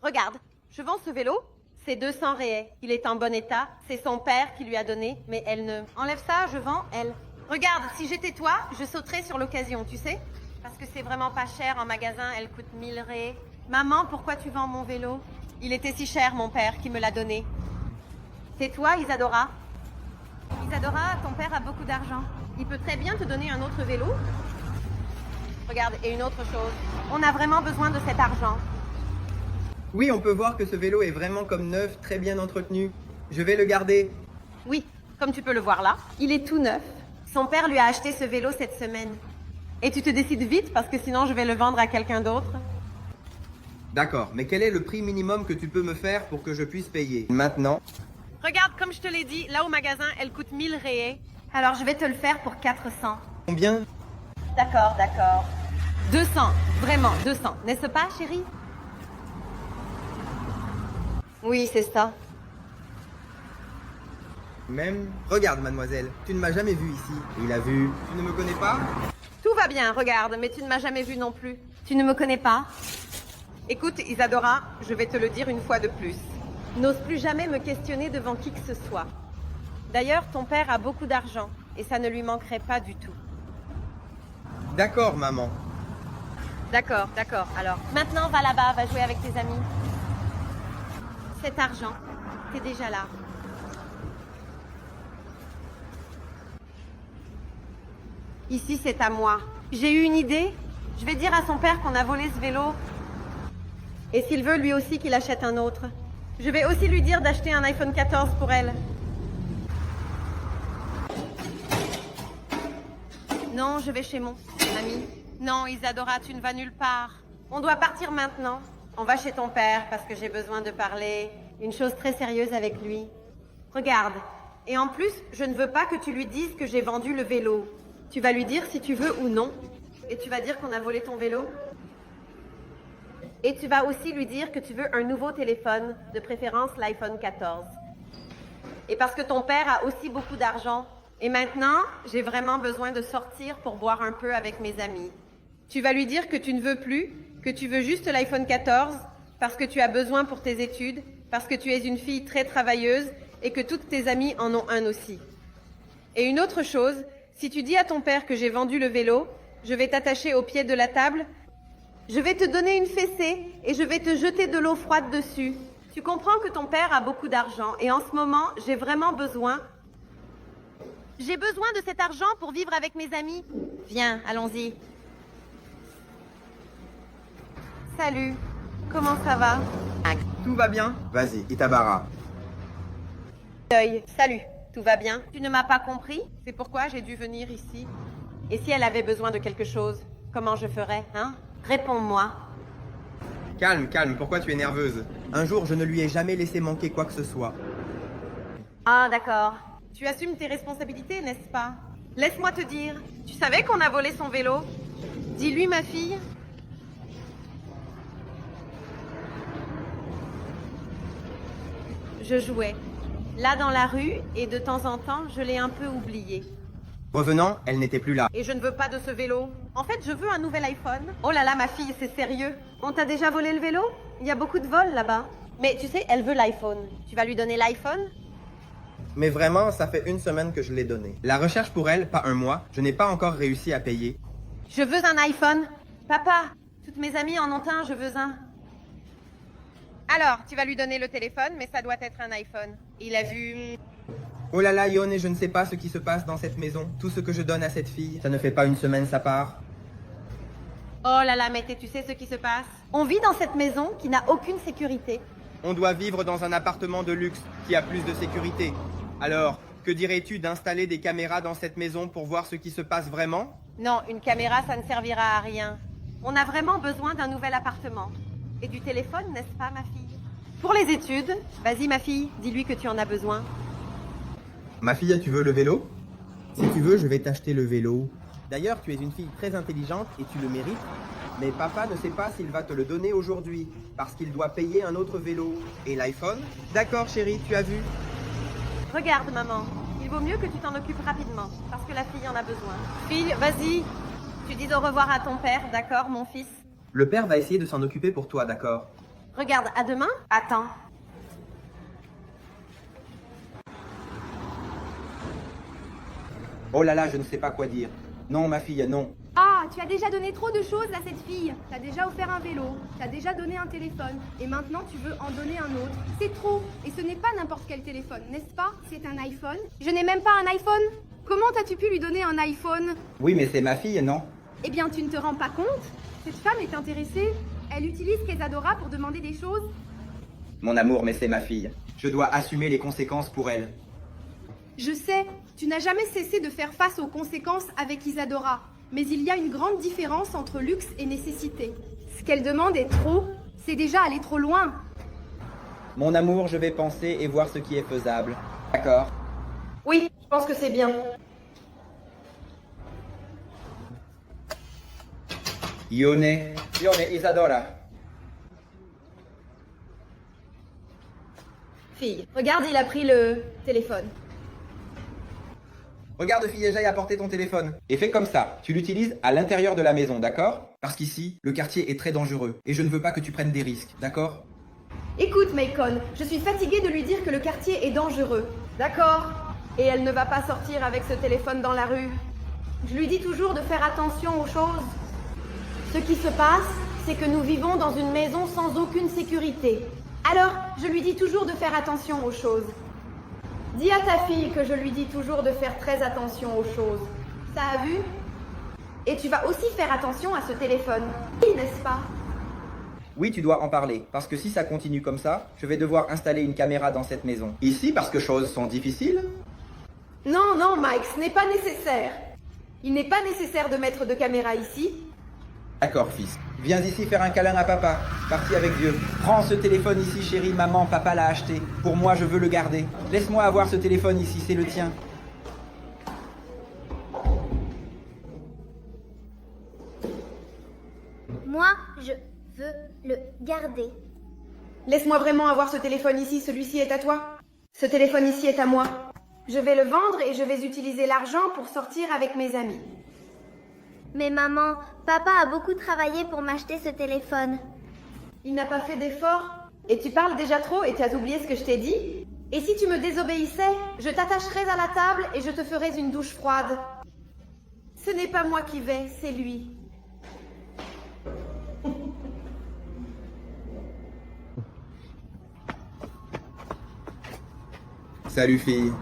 Regarde, je vends ce vélo, c'est 200 réais. Il est en bon état, c'est son père qui lui a donné, mais elle ne... Enlève ça, je vends, elle. Regarde, si j'étais toi, je sauterais sur l'occasion, tu sais? Parce que c'est vraiment pas cher en magasin, elle coûte 1000 réais. Maman, pourquoi tu vends mon vélo? Il était si cher, mon père, qui me l'a donné. C'est toi, Isadora? Isadora, ton père a beaucoup d'argent. Il peut très bien te donner un autre vélo. Regarde, et une autre chose. On a vraiment besoin de cet argent. Oui, on peut voir que ce vélo est vraiment comme neuf, très bien entretenu. Je vais le garder. Oui, comme tu peux le voir là, il est tout neuf. Son père lui a acheté ce vélo cette semaine. Et tu te décides vite parce que sinon je vais le vendre à quelqu'un d'autre. D'accord, mais quel est le prix minimum que tu peux me faire pour que je puisse payer? Maintenant. Regarde, comme je te l'ai dit, là au magasin, elle coûte 1000 réais. Alors je vais te le faire pour 400. Combien? D'accord, d'accord. 200, vraiment 200, n'est-ce pas, chérie? Oui, c'est ça. Même. Regarde, mademoiselle, tu ne m'as jamais vu ici. Il a vu. Tu ne me connais pas? Tout va bien, regarde, mais tu ne m'as jamais vu non plus. Tu ne me connais pas? Écoute, Isadora, je vais te le dire une fois de plus. N'ose plus jamais me questionner devant qui que ce soit. D'ailleurs, ton père a beaucoup d'argent, et ça ne lui manquerait pas du tout. D'accord, maman. D'accord, d'accord. Alors, maintenant, va là-bas, va jouer avec tes amis. Cet argent, c'est déjà là. Ici, c'est à moi. J'ai eu une idée. Je vais dire à son père qu'on a volé ce vélo. Et s'il veut, lui aussi, qu'il achète un autre. Je vais aussi lui dire d'acheter un iPhone 14 pour elle. Non, je vais chez mon ami. Non, Isadora, tu ne vas nulle part. On doit partir maintenant. On va chez ton père parce que j'ai besoin de parler une chose très sérieuse avec lui. Regarde. Et en plus, je ne veux pas que tu lui dises que j'ai vendu le vélo. Tu vas lui dire si tu veux ou non. Et tu vas dire qu'on a volé ton vélo. Et tu vas aussi lui dire que tu veux un nouveau téléphone, de préférence l'iPhone 14. Et parce que ton père a aussi beaucoup d'argent. Et maintenant, j'ai vraiment besoin de sortir pour boire un peu avec mes amis. Tu vas lui dire que tu ne veux plus, que tu veux juste l'iPhone 14, parce que tu as besoin pour tes études, parce que tu es une fille très travailleuse et que toutes tes amies en ont un aussi. Et une autre chose, si tu dis à ton père que j'ai vendu le vélo, je vais t'attacher au pied de la table, je vais te donner une fessée et je vais te jeter de l'eau froide dessus. Tu comprends que ton père a beaucoup d'argent et en ce moment, j'ai vraiment besoin... J'ai besoin de cet argent pour vivre avec mes amis. Viens, allons-y. Salut, comment ça va? Tout va bien? Vas-y, Itabara. Salut, tout va bien? Tu ne m'as pas compris? C'est pourquoi j'ai dû venir ici. Et si elle avait besoin de quelque chose, comment je ferais, hein? Réponds-moi. Calme, calme, pourquoi tu es nerveuse? Un jour, je ne lui ai jamais laissé manquer quoi que ce soit. Ah, d'accord. Tu assumes tes responsabilités, n'est-ce pas? Laisse-moi te dire, tu savais qu'on a volé son vélo? Dis-lui, ma fille. Je jouais, là dans la rue, et de temps en temps, je l'ai un peu oublié. Revenant, elle n'était plus là. Et je ne veux pas de ce vélo. En fait, je veux un nouvel iPhone. Oh là là, ma fille, c'est sérieux. On t'a déjà volé le vélo? Il y a beaucoup de vols là-bas. Mais tu sais, elle veut l'iPhone. Tu vas lui donner l'iPhone? Mais vraiment, ça fait une semaine que je l'ai donné. La recherche pour elle, pas un mois. Je n'ai pas encore réussi à payer. Je veux un iPhone. Papa, toutes mes amies en ont un, je veux un. Alors, tu vas lui donner le téléphone, mais ça doit être un iPhone. Il a vu... Oh là là, Yone, je ne sais pas ce qui se passe dans cette maison. Tout ce que je donne à cette fille, ça ne fait pas une semaine, ça part. Oh là là, mais tu sais ce qui se passe? On vit dans cette maison qui n'a aucune sécurité. On doit vivre dans un appartement de luxe qui a plus de sécurité. Alors, que dirais-tu d'installer des caméras dans cette maison pour voir ce qui se passe vraiment? Non, une caméra, ça ne servira à rien. On a vraiment besoin d'un nouvel appartement. Et du téléphone, n'est-ce pas, ma fille? Pour les études, vas-y, ma fille, dis-lui que tu en as besoin. Ma fille, tu veux le vélo? Si tu veux, je vais t'acheter le vélo. D'ailleurs, tu es une fille très intelligente et tu le mérites. Mais papa ne sait pas s'il va te le donner aujourd'hui, parce qu'il doit payer un autre vélo. Et l'iPhone? D'accord, chérie, tu as vu? Regarde, maman, il vaut mieux que tu t'en occupes rapidement, parce que la fille en a besoin. Fille, vas-y, tu dis au revoir à ton père, d'accord, mon fils? Le père va essayer de s'en occuper pour toi, d'accord? Regarde, à demain. Attends. Oh là là, je ne sais pas quoi dire. Non, ma fille, non. Ah, tu as déjà donné trop de choses à cette fille. T'as déjà offert un vélo, t'as déjà donné un téléphone, et maintenant tu veux en donner un autre. C'est trop. Et ce n'est pas n'importe quel téléphone, n'est-ce pas? C'est un iPhone. Je n'ai même pas un iPhone. Comment as-tu pu lui donner un iPhone? Oui, mais c'est ma fille, non? Eh bien, tu ne te rends pas compte? Cette femme est intéressée. Elle utilise Quesadora pour demander des choses. Mon amour, mais c'est ma fille. Je dois assumer les conséquences pour elle. Je sais, tu n'as jamais cessé de faire face aux conséquences avec Isadora. Mais il y a une grande différence entre luxe et nécessité. Ce qu'elle demande est trop. C'est déjà aller trop loin. Mon amour, je vais penser et voir ce qui est faisable. D'accord? Oui, je pense que c'est bien. Ione Isadora. Fille, regarde, il a pris le téléphone. Regarde, fille, j'aille apporter ton téléphone. Et fais comme ça. Tu l'utilises à l'intérieur de la maison, d'accord? Parce qu'ici, le quartier est très dangereux. Et je ne veux pas que tu prennes des risques, d'accord? Écoute, Macon, je suis fatiguée de lui dire que le quartier est dangereux. D'accord. Et elle ne va pas sortir avec ce téléphone dans la rue. Je lui dis toujours de faire attention aux choses. Ce qui se passe, c'est que nous vivons dans une maison sans aucune sécurité. Alors, je lui dis toujours de faire attention aux choses. Dis à ta fille que je lui dis toujours de faire très attention aux choses. Ça a vu? Et tu vas aussi faire attention à ce téléphone. Oui, n'est-ce pas? Oui, tu dois en parler. Parce que si ça continue comme ça, je vais devoir installer une caméra dans cette maison. Ici, parce que choses sont difficiles? Non, non, Mike, ce n'est pas nécessaire. Il n'est pas nécessaire de mettre de caméra ici. D'accord, fils. Viens ici faire un câlin à papa. Parti avec Dieu. Prends ce téléphone ici, chérie. Maman, papa l'a acheté. Pour moi, je veux le garder. Laisse-moi avoir ce téléphone ici, c'est le tien. Moi, je veux le garder. Laisse-moi vraiment avoir ce téléphone ici, celui-ci est à toi. Ce téléphone ici est à moi. Je vais le vendre et je vais utiliser l'argent pour sortir avec mes amis. Mais maman, papa a beaucoup travaillé pour m'acheter ce téléphone. Il n'a pas fait d'effort. Et tu parles déjà trop et tu as oublié ce que je t'ai dit? Et si tu me désobéissais, je t'attacherais à la table et je te ferais une douche froide. Ce n'est pas moi qui vais, c'est lui. Salut, fille.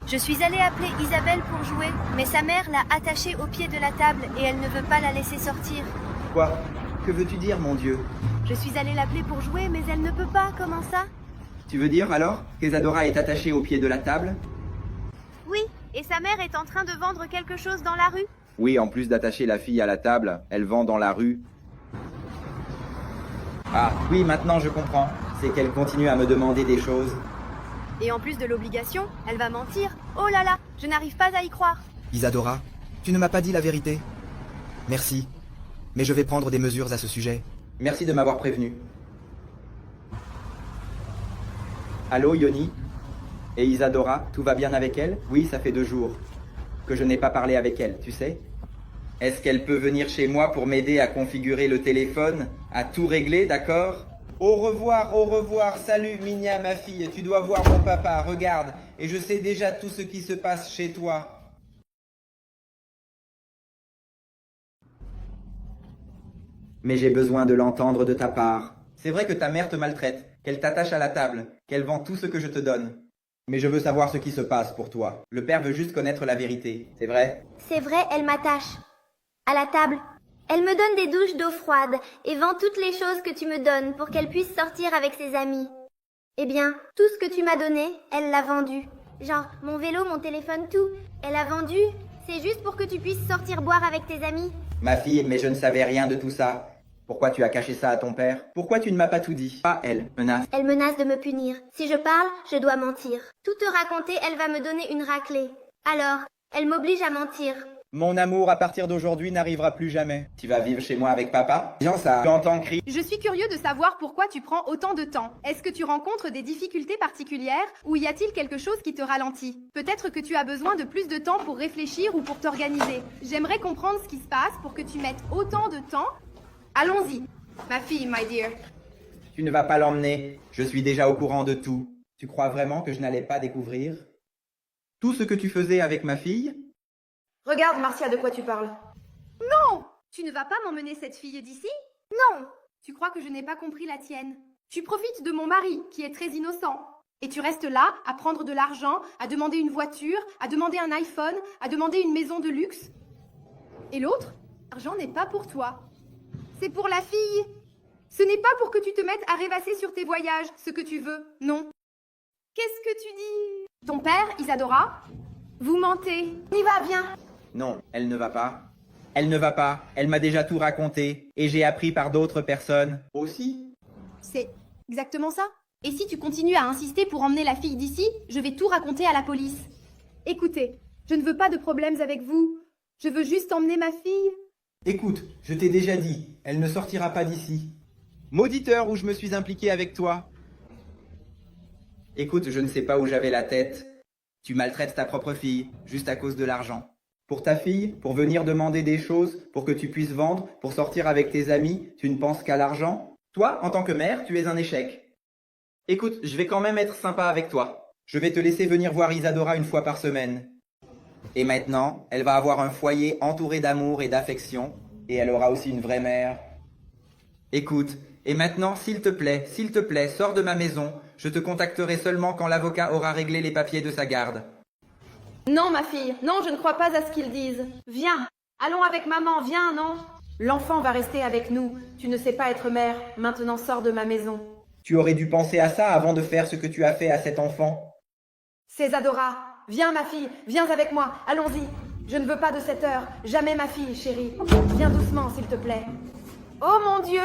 Je suis allée appeler Isabelle pour jouer, mais sa mère l'a attachée au pied de la table et elle ne veut pas la laisser sortir. Quoi? Que veux-tu dire, mon Dieu? Je suis allée l'appeler pour jouer, mais elle ne peut pas, comment ça? Tu veux dire, alors, qu'Isadora est attachée au pied de la table? Oui, et sa mère est en train de vendre quelque chose dans la rue. Oui, en plus d'attacher la fille à la table, elle vend dans la rue. Ah, oui, maintenant je comprends. C'est qu'elle continue à me demander des choses. Et en plus de l'obligation, elle va mentir. Oh là là, je n'arrive pas à y croire. Isadora, tu ne m'as pas dit la vérité. Merci, mais je vais prendre des mesures à ce sujet. Merci de m'avoir prévenu. Allô, Yoni? Et Isadora, tout va bien avec elle? Oui, ça fait 2 jours que je n'ai pas parlé avec elle, tu sais? Est-ce qu'elle peut venir chez moi pour m'aider à configurer le téléphone, à tout régler, d'accord? Au revoir, salut Minia, ma fille, tu dois voir mon papa, regarde, et je sais déjà tout ce qui se passe chez toi. Mais j'ai besoin de l'entendre de ta part. C'est vrai que ta mère te maltraite, qu'elle t'attache à la table, qu'elle vend tout ce que je te donne. Mais je veux savoir ce qui se passe pour toi. Le père veut juste connaître la vérité, c'est vrai? C'est vrai, elle m'attache. À la table. Elle me donne des douches d'eau froide et vend toutes les choses que tu me donnes pour qu'elle puisse sortir avec ses amis. Eh bien, tout ce que tu m'as donné, elle l'a vendu. Genre, mon vélo, mon téléphone, tout. Elle a vendu. C'est juste pour que tu puisses sortir boire avec tes amis. Ma fille, mais je ne savais rien de tout ça. Pourquoi tu as caché ça à ton père? Pourquoi tu ne m'as pas tout dit? Pas elle, menace. Elle menace de me punir. Si je parle, je dois mentir. Tout te raconter, elle va me donner une raclée. Alors, elle m'oblige à mentir. Mon amour, à partir d'aujourd'hui, n'arrivera plus jamais. Tu vas vivre chez moi avec papa? Viens ça. Tu entends crier? Je suis curieux de savoir pourquoi tu prends autant de temps. Est-ce que tu rencontres des difficultés particulières ou y a-t-il quelque chose qui te ralentit? Peut-être que tu as besoin de plus de temps pour réfléchir ou pour t'organiser. J'aimerais comprendre ce qui se passe pour que tu mettes autant de temps. Allons-y. Ma fille, my dear. Tu ne vas pas l'emmener. Je suis déjà au courant de tout. Tu crois vraiment que je n'allais pas découvrir tout ce que tu faisais avec ma fille? Regarde, Marcia, de quoi tu parles? Non! Tu ne vas pas m'emmener cette fille d'ici? Non! Tu crois que je n'ai pas compris la tienne? Tu profites de mon mari, qui est très innocent. Et tu restes là, à prendre de l'argent, à demander une voiture, à demander un iPhone, à demander une maison de luxe. Et l'autre? L'argent n'est pas pour toi. C'est pour la fille. Ce n'est pas pour que tu te mettes à rêvasser sur tes voyages, ce que tu veux, non. Qu'est-ce que tu dis? Ton père, Isadora? Vous mentez. On y va, viens. Non, elle ne va pas. Elle ne va pas. Elle m'a déjà tout raconté. Et j'ai appris par d'autres personnes. Aussi? C'est exactement ça. Et si tu continues à insister pour emmener la fille d'ici, je vais tout raconter à la police. Écoutez, je ne veux pas de problèmes avec vous. Je veux juste emmener ma fille. Écoute, je t'ai déjà dit, elle ne sortira pas d'ici. Mauditeur où je me suis impliqué avec toi. Écoute, je ne sais pas où j'avais la tête. Tu maltraites ta propre fille, juste à cause de l'argent. Pour ta fille, pour venir demander des choses, pour que tu puisses vendre, pour sortir avec tes amis, tu ne penses qu'à l'argent? Toi, en tant que mère, tu es un échec. Écoute, je vais quand même être sympa avec toi. Je vais te laisser venir voir Isadora une fois par semaine. Et maintenant, elle va avoir un foyer entouré d'amour et d'affection, et elle aura aussi une vraie mère. Écoute, et maintenant, s'il te plaît, sors de ma maison. Je te contacterai seulement quand l'avocat aura réglé les papiers de sa garde. Non, ma fille, non, je ne crois pas à ce qu'ils disent. Viens, allons avec maman, viens, non? L'enfant va rester avec nous. Tu ne sais pas être mère, maintenant sors de ma maison. Tu aurais dû penser à ça avant de faire ce que tu as fait à cet enfant. C'est Isadora. Viens, ma fille, viens avec moi, allons-y. Je ne veux pas de cette heure, jamais ma fille, chérie. Viens doucement, s'il te plaît. Oh mon Dieu!